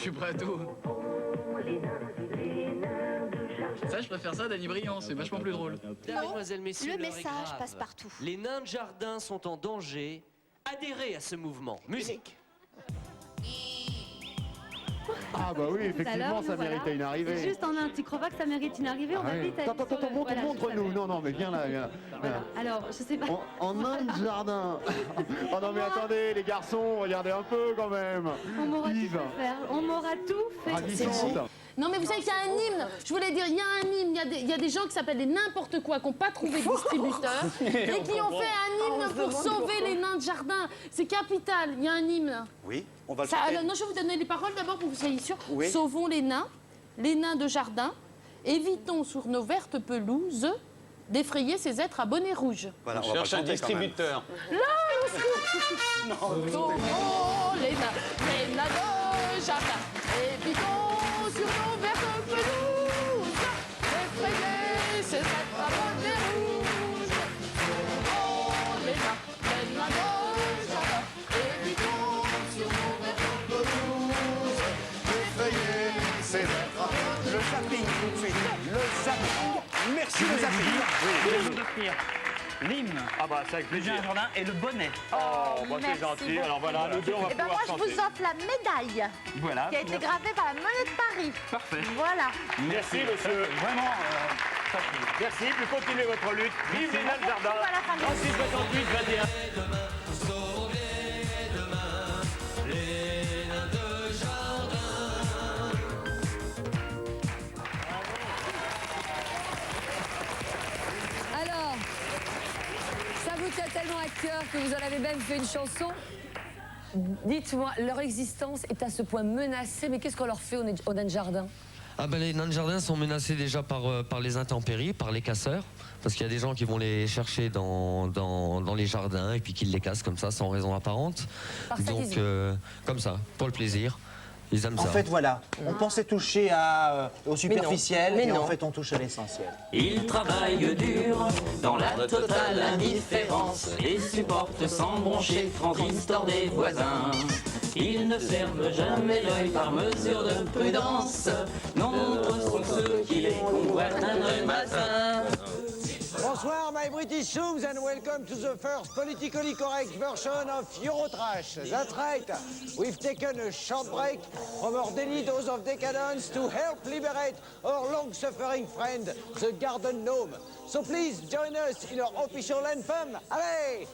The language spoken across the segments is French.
je suis prêt à tout. Ça, je préfère ça d'Annie Briand, c'est vachement plus drôle. Mesdemoiselles, messieurs, Le l'heure est message grave. passe partout. Les nains de jardin sont en danger. Adhérez à ce mouvement. Musique. Ah bah oui, Tout à effectivement, l'heure, ça nous, méritait voilà. une arrivée. C'est juste en un, tu crois pas que ça mérite une arrivée? On va vite aller Attends, sur le- voilà, montre-nous. je Non, non, mais viens là, viens là. Voilà. Alors, je sais pas. En nain de jardin. Oh non mais attendez, les garçons, regardez un peu quand même. On m'aura tout Yves, fait faire. On m'aura tout fait. ravissante. Non mais vous savez qu'il y a un hymne, je voulais dire, il y a un hymne, il y a des gens qui s'appellent les n'importe quoi, qui n'ont pas trouvé de distributeur et qui ont fait un hymne pour sauver les nains de jardin. C'est capital, il y a un hymne. Oui, on va le Ça, faire. alors, non, je vais vous donner les paroles d'abord pour que vous soyez sûrs. Oui. Sauvons les nains de jardin, évitons sur nos vertes pelouses d'effrayer ces êtres à bonnet rouge. Voilà, on va Cherche pas un le chanter quand même. distributeur. Sauvons les nains de jardin, évitons sur nos vertes pelouses d'effrayer ces êtres à bonnet rouge. Sauvons les nains de jardin, évitons sur nos vertes pelouses d'effrayer ces êtres à bonnet Le zapping, vous faites le zapping. Merci le zapping. Je vais vous offrir l'hymne Ah bah ça avec du plaisir. jardin et le bonnet. Oh, bah c'est merci gentil. beaucoup. Alors voilà, le deux, on va Eh ben pouvoir moi, je chanter. vous offre la médaille Voilà. qui a été gravée par la Monnaie de Paris. Parfait. Voilà. Merci monsieur. Vraiment, Merci, puis continuez votre lutte. Vive les nains de jardin. Voilà, fin de 36, 68, 21. Alors, ça vous tient tellement à cœur que vous en avez même fait une chanson. Dites-moi, leur existence est à ce point menacée, mais qu'est-ce qu'on leur fait aux nains de jardin? Ah ben, les nains de jardin sont menacés déjà par les intempéries, par les casseurs. Parce qu'il y a des gens qui vont les chercher dans les jardins et puis qui les cassent comme ça, sans raison apparente. Par Donc, sadisme. comme ça, pour le plaisir. Ils aiment En ça. fait, voilà, on pensait toucher au superficiel, Mais et non. en fait, on touche à l'essentiel. Ils travaillent dur dans la totale indifférence et supportent sans broncher transistor des voisins. Ils ne ferment jamais l'œil par mesure de prudence. Nombreux sont ceux qui les convoitent un œil matin. Bonsoir, my British Shooms, and welcome to the first politically correct version of Eurotrash. That's right. We've taken a short break from our daily dose of decadence to help liberate our long-suffering friend, the garden gnome. So please join us in our official anthem. Allez!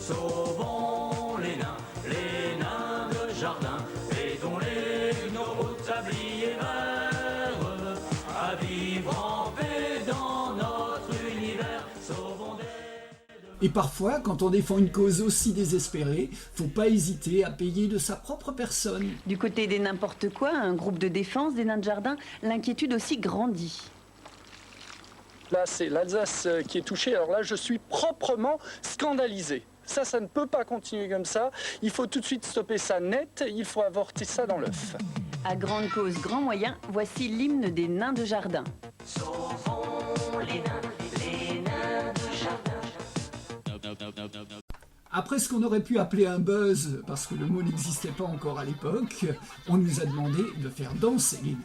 Sauvons les nains de jardin, aidons-les nos tabliers verts à vivre en paix dans notre univers. Sauvons des... Et parfois, quand on défend une cause aussi désespérée, faut pas hésiter à payer de sa propre personne. Du côté des n'importe quoi, un groupe de défense des nains de jardin, l'inquiétude aussi grandit. là, c'est l'Alsace qui est touchée. Alors là, je suis proprement scandalisé. Ça ne peut pas continuer comme ça. Il faut tout de suite stopper ça net. Il faut avorter ça dans l'œuf. À grande cause, grand moyen, voici l'hymne des nains de jardin. Sauvons les nains de jardin. Après ce qu'on aurait pu appeler un buzz, parce que le mot n'existait pas encore à l'époque, on nous a demandé de faire danser les nains.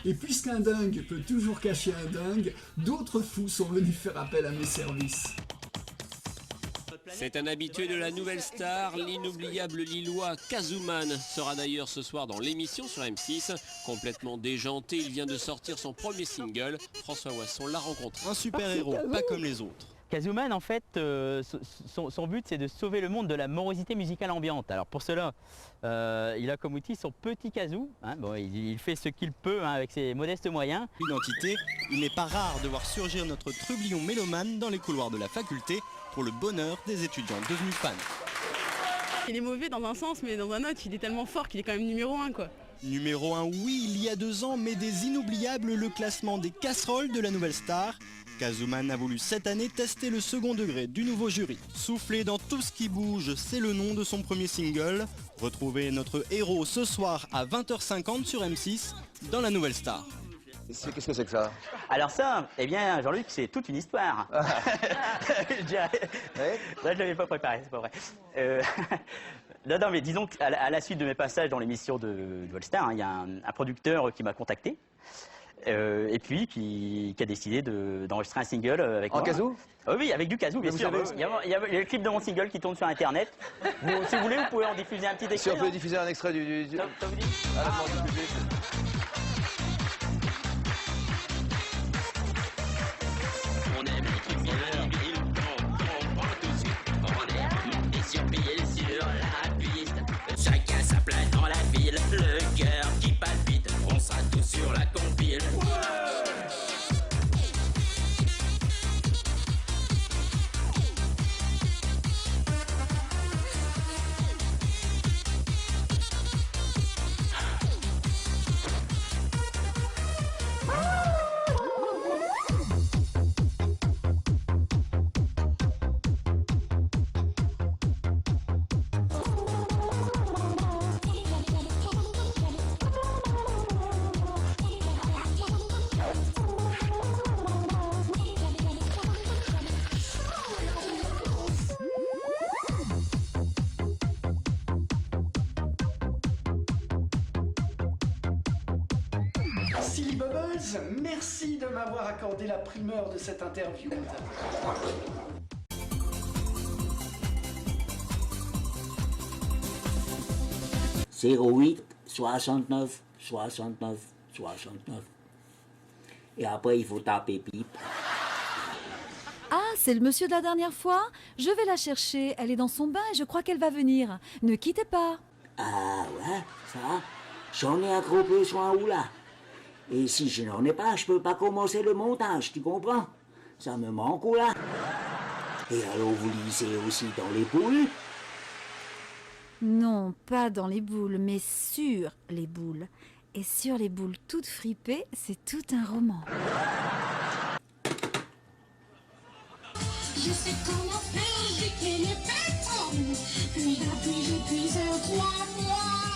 Et puisqu'un dingue peut toujours cacher un dingue, d'autres fous sont venus faire appel à mes services. C'est un habitué de la nouvelle star, l'inoubliable Lillois Kazouman sera d'ailleurs ce soir dans l'émission sur M6. Complètement déjanté, il vient de sortir son premier single. François Wasson l'a rencontré. Un super-héros, pas comme les autres. Kazouman, en fait, son but, c'est de sauver le monde de la morosité musicale ambiante. Alors pour cela, il a comme outil son petit kazoo. Hein, bon, il fait ce qu'il peut avec ses modestes moyens. Identité, il n'est pas rare de voir surgir notre trublion mélomane dans les couloirs de la faculté pour le bonheur des étudiants devenus fans. Il est mauvais dans un sens, mais dans un autre, il est tellement fort qu'il est quand même numéro 1, quoi. Numéro 1, oui, il y a 2 ans, mais des inoubliables, le classement des casseroles de la nouvelle star. Kazuman a voulu cette année tester le second degré du nouveau jury. Souffler dans tout ce qui bouge, c'est le nom de son premier single. Retrouvez notre héros ce soir à 20h50 sur M6 dans la nouvelle star. Qu'est-ce que c'est que ça? Alors ça, eh bien, Jean-Luc, c'est toute une histoire. Je dirais... Ouais, je ne l'avais pas préparé, c'est pas vrai. Non, mais disons qu'à la suite de mes passages dans l'émission de All-Star, il y a un producteur qui m'a contacté. Et puis qui a décidé d'enregistrer un single avec moi. En kazoo? Oui, avec du kazoo, bien sûr. Il y a le clip de mon single qui tourne sur Internet. Si vous voulez, vous pouvez en diffuser un petit extrait. Si on peut diffuser un extrait du... Ça vous dit? À la demande du public. On aime les trucs bien, on prend tout de suite. On est monté sur pied sur la piste. Chacun sa place dans la ville, le cœur qui palpite. On sera tous sur la compile. Silly Bubbles, merci de m'avoir accordé la primeur de cette interview. 08 69 69 69. Et après, il faut taper pipe. Ah, c'est le monsieur de la dernière fois? Je vais la chercher, elle est dans son bain et je crois qu'elle va venir. Ne quittez pas. Ah ouais, ça, j'en ai un gros besoin où là. Et si je n'en ai pas, je peux pas commencer le montage, tu comprends? Ça me manque ou là. Et alors, vous lisez aussi dans les boules? Non, pas dans les boules, mais sur les boules. Et sur les boules toutes fripées, c'est tout un roman. Je sais comment faire, j'ai qu'il est pétron. Puis depuis, je puis 3 mois.